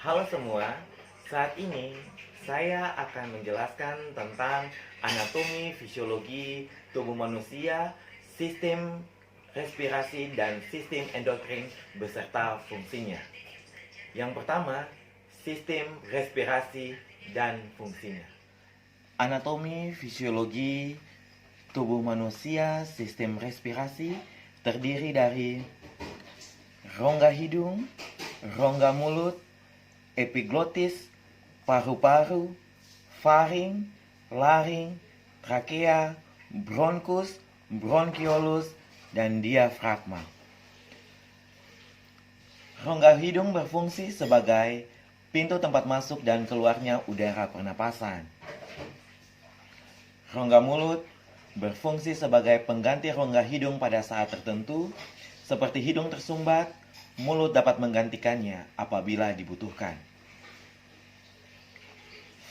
Halo semua, saat ini saya akan menjelaskan tentang anatomi fisiologi tubuh manusia, sistem respirasi, dan sistem endokrin beserta fungsinya. Yang pertama, sistem respirasi dan fungsinya. Anatomi fisiologi tubuh manusia, sistem respirasi terdiri dari rongga hidung, rongga mulut, epiglotis, paru-paru, faring, laring, trakea, bronkus, bronkiolus, dan diafragma. Rongga hidung berfungsi sebagai pintu tempat masuk dan keluarnya udara pernapasan. Rongga mulut berfungsi sebagai pengganti rongga hidung pada saat tertentu, seperti hidung tersumbat, mulut dapat menggantikannya apabila dibutuhkan.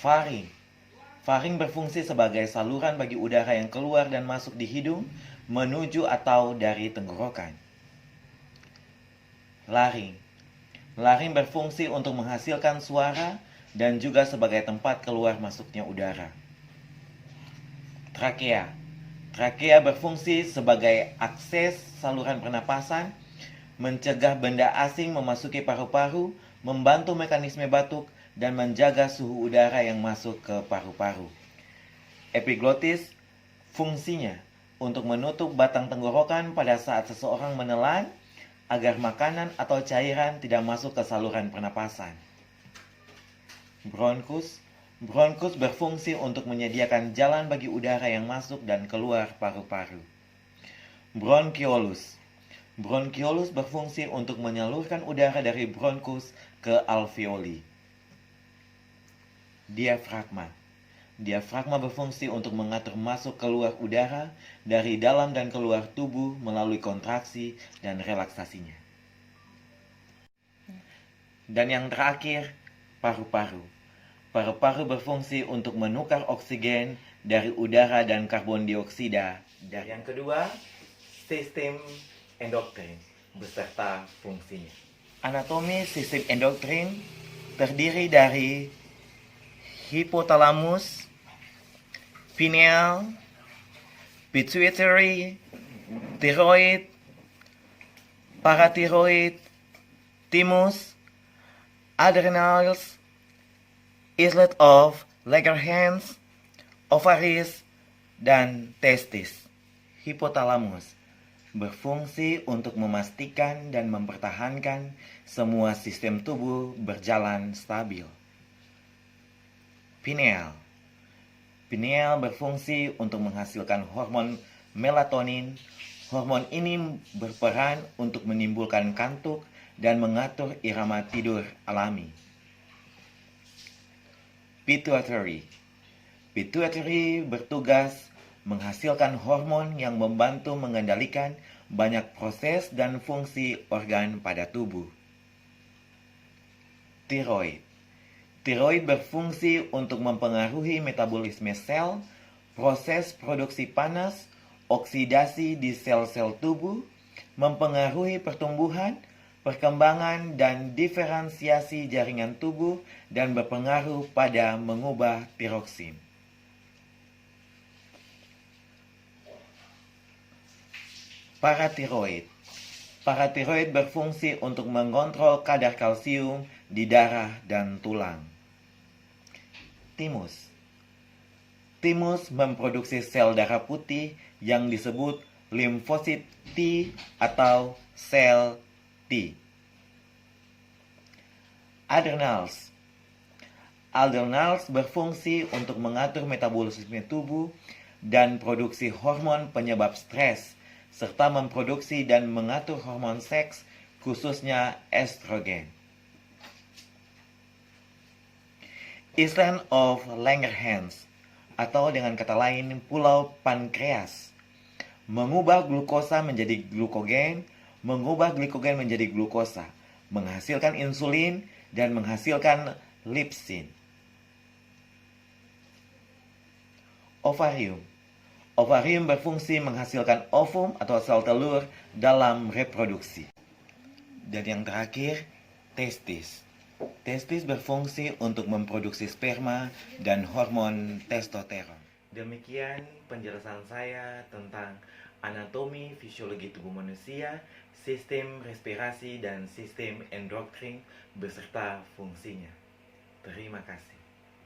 Faring. Faring berfungsi sebagai saluran bagi udara yang keluar dan masuk di hidung menuju atau dari tenggorokan. Laring. Laring berfungsi untuk menghasilkan suara dan juga sebagai tempat keluar masuknya udara. Trakea. Trakea berfungsi sebagai akses saluran pernapasan, mencegah benda asing memasuki paru-paru, membantu mekanisme batuk, dan menjaga suhu udara yang masuk ke paru-paru. Epiglotis fungsinya untuk menutup batang tenggorokan pada saat seseorang menelan agar makanan atau cairan tidak masuk ke saluran pernapasan. Bronkus. Bronkus berfungsi untuk menyediakan jalan bagi udara yang masuk dan keluar paru-paru. Bronkiolus. Bronkiolus berfungsi untuk menyalurkan udara dari bronkus ke alveoli. Diafragma. Diafragma berfungsi untuk mengatur masuk keluar udara dari dalam dan keluar tubuh melalui kontraksi dan relaksasinya. Dan yang terakhir, paru-paru. Paru-paru berfungsi untuk menukar oksigen dari udara dan karbon dioksida. Dan yang kedua, sistem endokrin beserta fungsinya. Anatomi sistem endokrin terdiri dari hipotalamus, pineal, pituitary, tiroid, paratiroid, thymus, adrenals, islet of Langerhans, ovaries, dan testis. Hipotalamus berfungsi untuk memastikan dan mempertahankan semua sistem tubuh berjalan stabil. Pineal. Pineal berfungsi untuk menghasilkan hormon melatonin. Hormon ini berperan untuk menimbulkan kantuk dan mengatur irama tidur alami. Pituitary. Pituitary bertugas menghasilkan hormon yang membantu mengendalikan banyak proses dan fungsi organ pada tubuh. Tiroid. Tiroid berfungsi untuk mempengaruhi metabolisme sel, proses produksi panas, oksidasi di sel-sel tubuh, mempengaruhi pertumbuhan, perkembangan, dan diferensiasi jaringan tubuh, dan berpengaruh pada mengubah tiroksin. Paratiroid. Paratiroid berfungsi untuk mengontrol kadar kalsium di darah dan tulang. Thymus. Thymus memproduksi sel darah putih yang disebut limfosit T atau sel T. Adrenals. Adrenals berfungsi untuk mengatur metabolisme tubuh dan produksi hormon penyebab stres, serta memproduksi dan mengatur hormon seks, khususnya estrogen. Island of Langerhans, atau dengan kata lain pulau pankreas, mengubah glukosa menjadi glukogen, mengubah glikogen menjadi glukosa, menghasilkan insulin, dan menghasilkan lipsin. Ovarium. Ovarium berfungsi menghasilkan ovum atau sel telur dalam reproduksi. Dan yang terakhir, testis. Testis berfungsi untuk memproduksi sperma dan hormon testosteron. Demikian penjelasan saya tentang anatomi fisiologi tubuh manusia, sistem respirasi dan sistem endokrin beserta fungsinya. Terima kasih.